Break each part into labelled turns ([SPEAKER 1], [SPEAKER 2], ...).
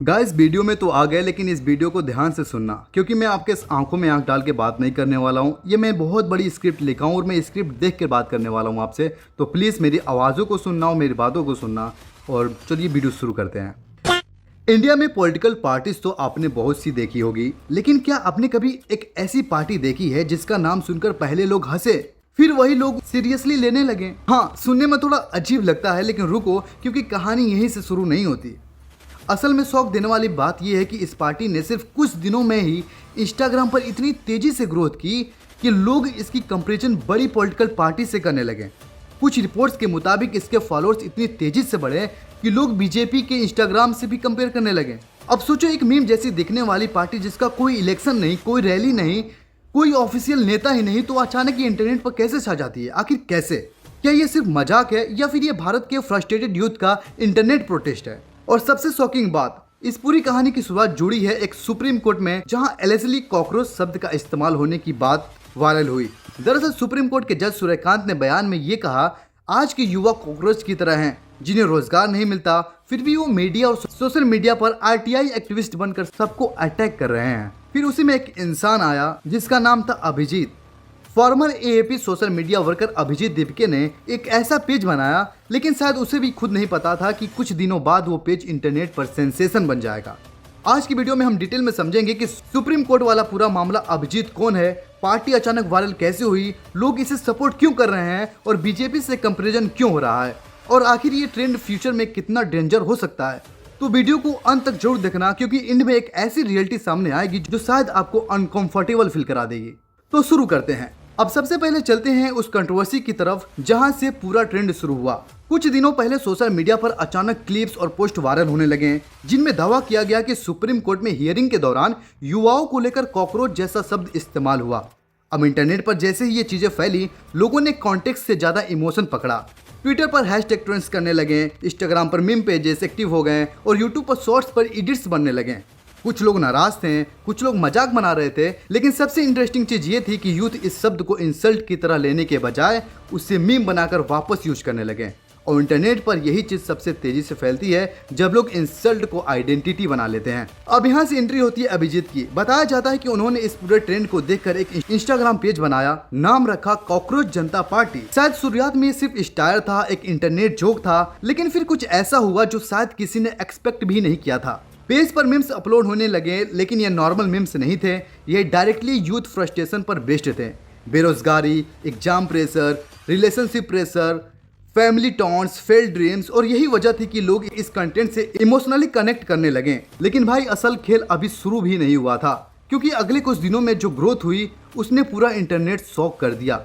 [SPEAKER 1] Guys video में तो आ गए, लेकिन इस वीडियो को ध्यान से सुनना क्योंकि मैं आपके आंखों में आंख डाल के बात नहीं करने वाला हूँ। ये मैं बहुत बड़ी स्क्रिप्ट लिखा हूँ और मैं स्क्रिप्ट देख कर बात करने वाला हूँ आपसे। तो प्लीज़ मेरी आवाज़ों को सुनना और मेरी बातों को सुनना। और चलिए वीडियो शुरू करते हैं। इंडिया में पॉलिटिकल पार्टीज तो आपने बहुत सी देखी होगी, लेकिन क्या आपने कभी एक ऐसी पार्टी देखी है जिसका नाम सुनकर पहले लोग हंसे, फिर वही लोग सीरियसली लेने लगे? हाँ, सुनने में थोड़ा अजीब लगता है, लेकिन रुको, क्योंकि कहानी यहीं से शुरू नहीं होती। असल में शौक देने वाली बात यह है कि इस पार्टी ने सिर्फ कुछ दिनों में ही इंस्टाग्राम पर इतनी तेजी से ग्रोथ की कि लोग इसकी कंपैरिजन बड़ी पॉलिटिकल पार्टी से करने लगे। कुछ रिपोर्ट्स के मुताबिक इसके फॉलोअर्स इतनी तेजी से बढ़े कि लोग बीजेपी के इंस्टाग्राम से भी कंपेयर करने लगे। अब सोचो, एक मीम जैसी दिखने वाली पार्टी जिसका कोई इलेक्शन नहीं, कोई रैली नहीं, कोई ऑफिशियल नेता ही नहीं, तो अचानक ये इंटरनेट पर कैसे छा जाती है? आखिर कैसे? क्या ये सिर्फ मजाक है या फिर ये भारत के फ्रस्ट्रेटेड यूथ का इंटरनेट प्रोटेस्ट है? और सबसे शॉकिंग बात, इस पूरी कहानी की शुरुआत जुड़ी है एक सुप्रीम कोर्ट में, जहां एलिजिबली कॉकरोच शब्द का इस्तेमाल होने की बात वायरल हुई। दरअसल सुप्रीम कोर्ट के जज सूर्यकांत ने बयान में ये कहा, आज के युवा कॉकरोच की तरह हैं, जिन्हें रोजगार नहीं मिलता, फिर भी वो मीडिया और सोशल मीडिया पर आरटीआई एक्टिविस्ट बनकर सबको अटैक कर रहे हैं। फिर उसी में एक इंसान आया जिसका नाम था Abhijit. Former AAP social media worker Abhijit Dipke ने एक ऐसा पेज बनाया, लेकिन शायद उसे भी खुद नहीं पता था कि कुछ दिनों बाद वो पेज इंटरनेट पर सेंसेशन बन जाएगा। आज की वीडियो में हम डिटेल में समझेंगे कि सुप्रीम कोर्ट वाला पूरा मामला, अभिजीत कौन है, पार्टी अचानक वायरल कैसे हुई, लोग इसे सपोर्ट क्यों कर रहे हैं और बीजेपी से कंपैरिजन क्यों हो रहा है, और आखिर ये ट्रेंड फ्यूचर में कितना डेंजर हो सकता है। तो वीडियो को अंत तक जरूर देखना, क्योंकि इंड में एक ऐसी रियलिटी सामने आएगी जो शायद आपको अनकंफर्टेबल फील करा देगी। तो शुरू करते हैं। अब सबसे पहले चलते हैं उस कंट्रोवर्सी की तरफ जहां से पूरा ट्रेंड शुरू हुआ। कुछ दिनों पहले सोशल मीडिया पर अचानक क्लिप्स और पोस्ट वायरल होने लगे, जिनमें दावा किया गया कि सुप्रीम कोर्ट में हियरिंग के दौरान युवाओं को लेकर कॉकरोच जैसा शब्द इस्तेमाल हुआ। अब इंटरनेट पर जैसे ही ये चीजें फैली, लोगों ने कॉन्टेक्स्ट से ज्यादा इमोशन पकड़ा। ट्विटर पर हैशटैग ट्रेंड्स करने लगे, इंस्टाग्राम पर मीम पेजेस एक्टिव हो गए और यूट्यूब पर शॉर्ट्स पर एडिट्स बनने लगे। कुछ लोग नाराज थे, कुछ लोग मजाक बना रहे थे, लेकिन सबसे इंटरेस्टिंग चीज ये थी कि यूथ इस शब्द को इंसल्ट की तरह लेने के बजाय उससे मीम बनाकर वापस यूज करने लगे। और इंटरनेट पर यही चीज सबसे तेजी से फैलती है जब लोग इंसल्ट को आइडेंटिटी बना लेते हैं। अब यहाँ से एंट्री होती है अभिजीत की। बताया जाता है कि उन्होंने इस पूरे ट्रेंड को देखकर एक इंस्टाग्राम पेज बनाया, नाम रखा कॉकरोच जनता पार्टी। शायद शुरुआत में सिर्फ स्टायर था, एक इंटरनेट जोक था, लेकिन फिर कुछ ऐसा हुआ जो शायद किसी ने एक्सपेक्ट भी नहीं किया था। पेज पर मीम्स अपलोड होने लगे, लेकिन ये नॉर्मल मीम्स नहीं थे, ये डायरेक्टली यूथ फ्रस्ट्रेशन पर बेस्ड थे। बेरोजगारी, exam pressure, relationship pressure, family taunts, failed dreams, और यही वजह थी कि लोग इस कंटेंट से इमोशनली कनेक्ट करने लगे। लेकिन भाई, असल खेल अभी शुरू भी नहीं हुआ था, क्योंकि अगले कुछ दिनों में जो ग्रोथ हुई उसने पूरा इंटरनेट शॉक कर दिया।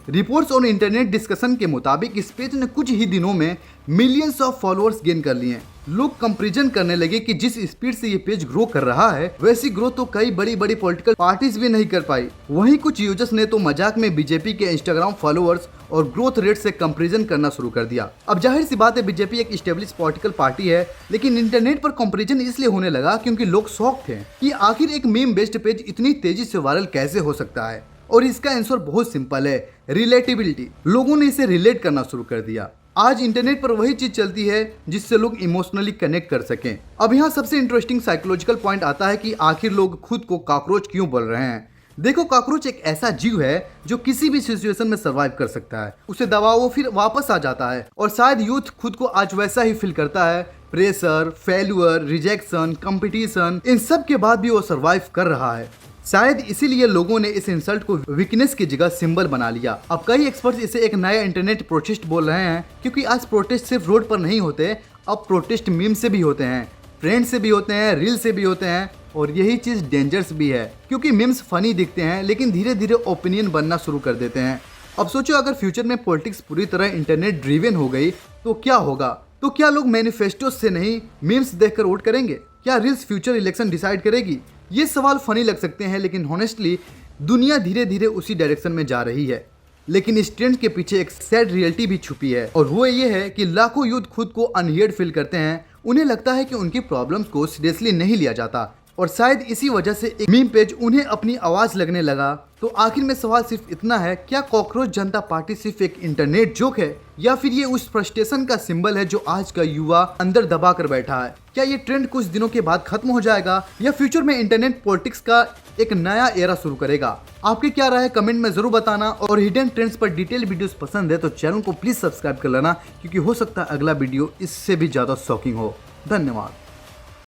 [SPEAKER 1] रिपोर्ट्स और इंटरनेट डिस्कशन के मुताबिक इस पेज ने कुछ ही दिनों में मिलियंस ऑफ फॉलोअर्स गेन कर लिए। लोग कंपैरिजन करने लगे कि जिस स्पीड से ये पेज ग्रो कर रहा है, वैसी ग्रोथ तो कई बड़ी बड़ी पॉलिटिकल पार्टीज भी नहीं कर पाई। वहीं कुछ यूजर्स ने तो मजाक में बीजेपी के इंस्टाग्राम फॉलोअर्स और ग्रोथ रेट से कंपैरिजन करना शुरू कर दिया। अब जाहिर सी बात है, बीजेपी एक स्टेब्लिश पॉलिटिकल पार्टी है, लेकिन इंटरनेट पर कंपैरिजन इसलिए होने लगा क्योंकि लोग शॉक थे कि आखिर एक मीम बेस्ड पेज इतनी तेजी से वायरल कैसे हो सकता है। और इसका आंसर बहुत सिंपल है, रिलेटेबिलिटी। लोगों ने इसे रिलेट करना शुरू कर दिया। आज इंटरनेट पर वही चीज चलती है जिससे लोग इमोशनली कनेक्ट कर सकें। अब यहाँ सबसे इंटरेस्टिंग साइकोलॉजिकल पॉइंट आता है कि आखिर लोग खुद को कॉकरोच क्यों बोल रहे हैं। देखो, कॉकरोच एक ऐसा जीव है जो किसी भी सिचुएशन में सर्वाइव कर सकता है। उसे दबाओ फिर वापस आ जाता है, और शायद यूथ खुद को आज वैसा ही फील करता है। प्रेशर, फेल्यूर, रिजेक्शन, कंपटीशन, इन सब के बाद भी वो सर्वाइव कर रहा है। शायद इसीलिए लोगों ने इस इंसल्ट को वीकनेस की जगह सिंबल बना लिया। अब कई एक्सपर्ट्स इसे एक नया इंटरनेट प्रोटेस्ट बोल रहे हैं, क्योंकि आज प्रोटेस्ट सिर्फ रोड पर नहीं होते, अब प्रोटेस्ट मीम से भी होते हैं, ट्रेंड से भी होते हैं, रील से भी होते हैं। और यही चीज डेंजरस भी है, क्योंकि मीम्स फनी दिखते हैं, लेकिन धीरे धीरे ओपिनियन बनना शुरू कर देते हैं। अब सोचो, अगर फ्यूचर में पॉलिटिक्स पूरी तरह इंटरनेट ड्रिवन हो गई तो क्या होगा? तो क्या लोग मैनिफेस्टो से नहीं, मीम्स देखकर वोट करेंगे? क्या रील्स फ्यूचर इलेक्शन डिसाइड करेगी? ये सवाल फनी लग सकते हैं, लेकिन हॉनेस्टली दुनिया धीरे धीरे उसी डायरेक्शन में जा रही है। लेकिन इस ट्रेंड के पीछे एक सैड रियलिटी भी छुपी है, और वो ये है कि लाखों यूथ खुद को अनहियर्ड फील करते हैं। उन्हें लगता है कि उनकी प्रॉब्लम्स को सीरियसली नहीं लिया जाता, और शायद इसी वजह से एक मीम पेज उन्हें अपनी आवाज लगने लगा। तो आखिर में सवाल सिर्फ इतना है, क्या कॉकरोच जनता पार्टी सिर्फ एक इंटरनेट जोक है या फिर ये उस फ्रस्ट्रेशन का सिंबल है जो आज का युवा अंदर दबा कर बैठा है? क्या ये ट्रेंड कुछ दिनों के बाद खत्म हो जाएगा या फ्यूचर में इंटरनेट पॉलिटिक्स का एक नया एरा शुरू करेगा? आपकी क्या राय है कमेंट में जरूर बताना। और हिडन ट्रेंड्स पर डिटेल वीडियोस पसंद है तो चैनल को प्लीज सब्सक्राइब कर लेना, क्योंकि हो सकता है अगला वीडियो इससे भी ज्यादा शॉकिंग हो। धन्यवाद।